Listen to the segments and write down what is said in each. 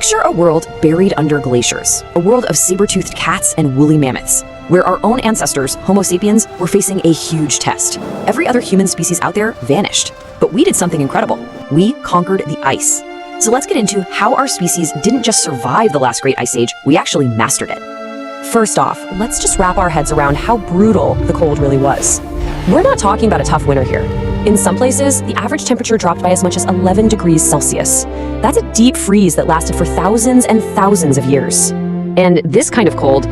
Picture a world buried under glaciers, a world of saber-toothed cats and woolly mammoths, where our own ancestors, Homo sapiens, were facing a huge test. Every other human species out there vanished, but we did something incredible. We conquered the ice. So let's get into how our species didn't just survive the last great ice age, we actually mastered it. First off, let's just wrap our heads around how brutal the cold really was. We're not talking about a tough winter here. In some places, the average temperature dropped by as much as 11 degrees Celsius. That's a deep freeze that lasted for thousands and thousands of years. And this kind of cold,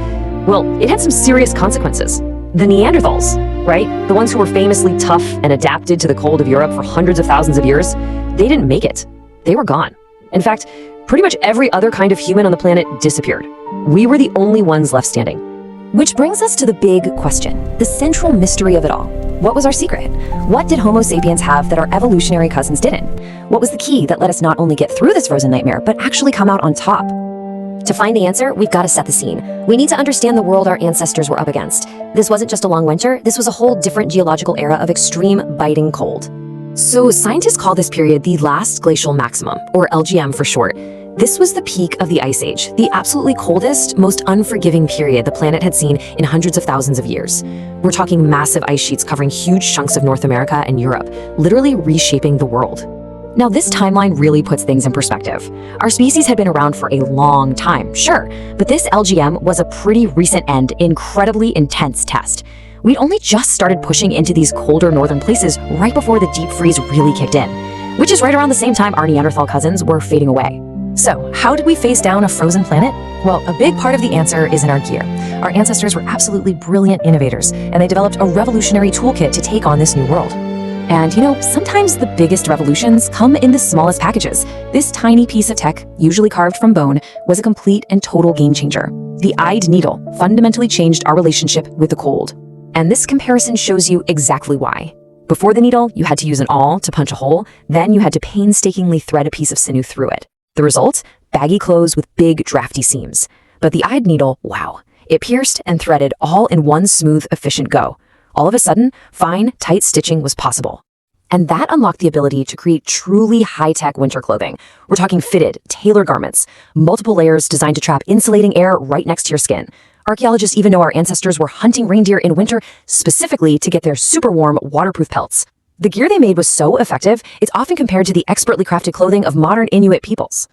well, it had some serious consequences. The Neanderthals, right? The ones who were famously tough and adapted to the cold of Europe for hundreds of thousands of years, they didn't make it. They were gone. In fact, pretty much every other kind of human on the planet disappeared. We were the only ones left standing. Which brings us to the big question, the central mystery of it all. What was our secret? What did Homo sapiens have that our evolutionary cousins didn't? What was the key that let us not only get through this frozen nightmare, but actually come out on top? To find the answer, we've got to set the scene. We need to understand the world our ancestors were up against. This wasn't just a long winter, this was a whole different geological era of extreme biting cold. So scientists call this period the last glacial maximum, or LGM for short. This was the peak of the Ice Age, the absolutely coldest, most unforgiving period the planet had seen in hundreds of thousands of years. We're talking massive ice sheets covering huge chunks of North America and Europe, literally reshaping the world. Now, this timeline really puts things in perspective. Our species had been around for a long time, sure, but this LGM was a pretty recent and incredibly intense test. We'd only just started pushing into these colder northern places right before the deep freeze really kicked in, which is right around the same time our Neanderthal cousins were fading away. So, how did we face down a frozen planet? Well, a big part of the answer is in our gear. Our ancestors were absolutely brilliant innovators, and they developed a revolutionary toolkit to take on this new world. And sometimes the biggest revolutions come in the smallest packages. This tiny piece of tech, usually carved from bone, was a complete and total game changer. The eyed needle fundamentally changed our relationship with the cold. And this comparison shows you exactly why. Before the needle, you had to use an awl to punch a hole, then you had to painstakingly thread a piece of sinew through it. The result? Baggy clothes with big, drafty seams. But the eyed needle, wow, it pierced and threaded all in one smooth, efficient go. All of a sudden, fine, tight stitching was possible. And that unlocked the ability to create truly high-tech winter clothing. We're talking fitted, tailored garments, multiple layers designed to trap insulating air right next to your skin. Archaeologists even know our ancestors were hunting reindeer in winter specifically to get their super warm, waterproof pelts. The gear they made was so effective, it's often compared to the expertly crafted clothing of modern Inuit peoples.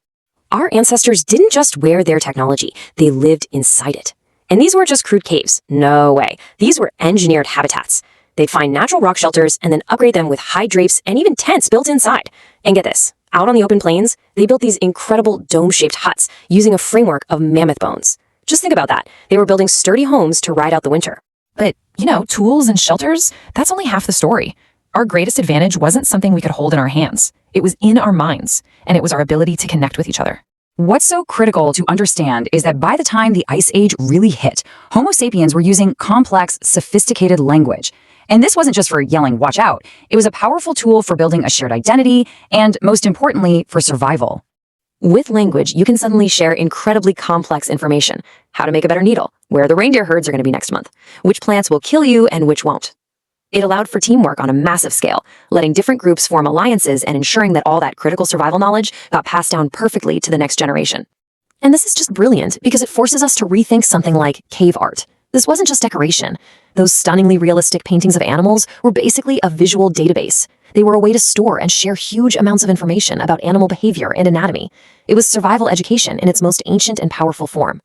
Our ancestors didn't just wear their technology, they lived inside it. And these weren't just crude caves, no way. These were engineered habitats. They'd find natural rock shelters and then upgrade them with high drapes and even tents built inside. And get this, out on the open plains, they built these incredible dome-shaped huts using a framework of mammoth bones. Just think about that. They were building sturdy homes to ride out the winter. But, tools and shelters, that's only half the story. Our greatest advantage wasn't something we could hold in our hands. It was in our minds, and it was our ability to connect with each other. What's so critical to understand is that by the time the Ice Age really hit, Homo sapiens were using complex, sophisticated language. And this wasn't just for yelling, "watch out." It was a powerful tool for building a shared identity, and most importantly, for survival. With language, you can suddenly share incredibly complex information. How to make a better needle, where the reindeer herds are going to be next month, which plants will kill you and which won't. It allowed for teamwork on a massive scale, letting different groups form alliances and ensuring that all that critical survival knowledge got passed down perfectly to the next generation. And this is just brilliant because it forces us to rethink something like cave art. This wasn't just decoration. Those stunningly realistic paintings of animals were basically a visual database. They were a way to store and share huge amounts of information about animal behavior and anatomy. It was survival education in its most ancient and powerful form.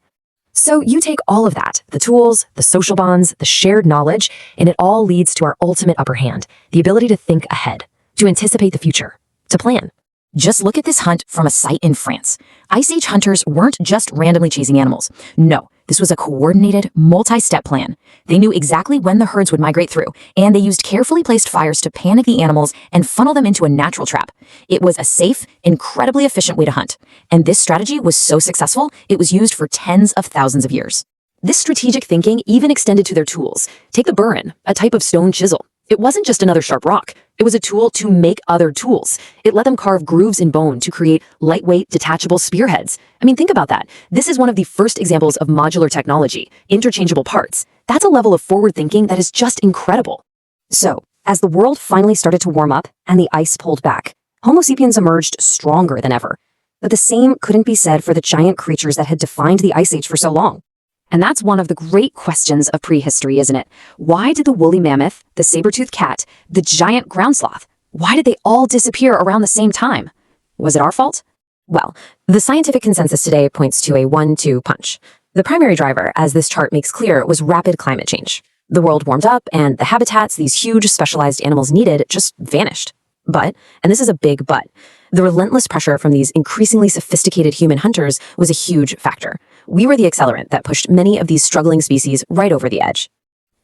So you take all of that, the tools, the social bonds, the shared knowledge, and it all leads to our ultimate upper hand, the ability to think ahead, to anticipate the future, to plan. Just look at this hunt from a site in France. Ice Age hunters weren't just randomly chasing animals. No, this was a coordinated, multi-step plan. They knew exactly when the herds would migrate through, and they used carefully placed fires to panic the animals and funnel them into a natural trap. It was a safe, incredibly efficient way to hunt. And this strategy was so successful, it was used for tens of thousands of years. This strategic thinking even extended to their tools. Take the burin, a type of stone chisel. It wasn't just another sharp rock. It was a tool to make other tools. It let them carve grooves in bone to create lightweight, detachable spearheads. I mean, think about that. This is one of the first examples of modular technology, interchangeable parts. That's a level of forward thinking that is just incredible. So, as the world finally started to warm up and the ice pulled back, Homo sapiens emerged stronger than ever. But the same couldn't be said for the giant creatures that had defined the Ice Age for so long. And that's one of the great questions of prehistory, isn't it? Why did the woolly mammoth, the saber-toothed cat, the giant ground sloth, why did they all disappear around the same time? Was it our fault? Well, the scientific consensus today points to a 1-2 punch. The primary driver, as this chart makes clear, was rapid climate change. The world warmed up, and the habitats these huge specialized animals needed just vanished. But, and this is a big but, the relentless pressure from these increasingly sophisticated human hunters was a huge factor. We were the accelerant that pushed many of these struggling species right over the edge.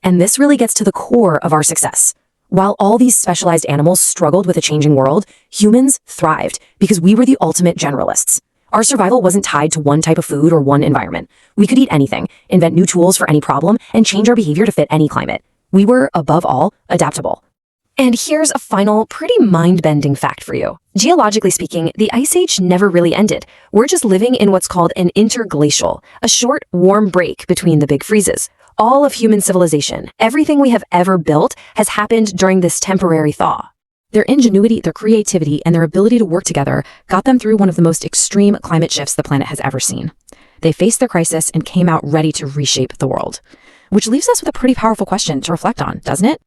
And this really gets to the core of our success. While all these specialized animals struggled with a changing world, humans thrived because we were the ultimate generalists. Our survival wasn't tied to one type of food or one environment. We could eat anything, invent new tools for any problem, and change our behavior to fit any climate. We were, above all, adaptable. And here's a final, pretty mind-bending fact for you. Geologically speaking, the Ice Age never really ended. We're just living in what's called an interglacial, a short, warm break between the big freezes. All of human civilization, everything we have ever built, has happened during this temporary thaw. Their ingenuity, their creativity, and their ability to work together got them through one of the most extreme climate shifts the planet has ever seen. They faced their crisis and came out ready to reshape the world. Which leaves us with a pretty powerful question to reflect on, doesn't it?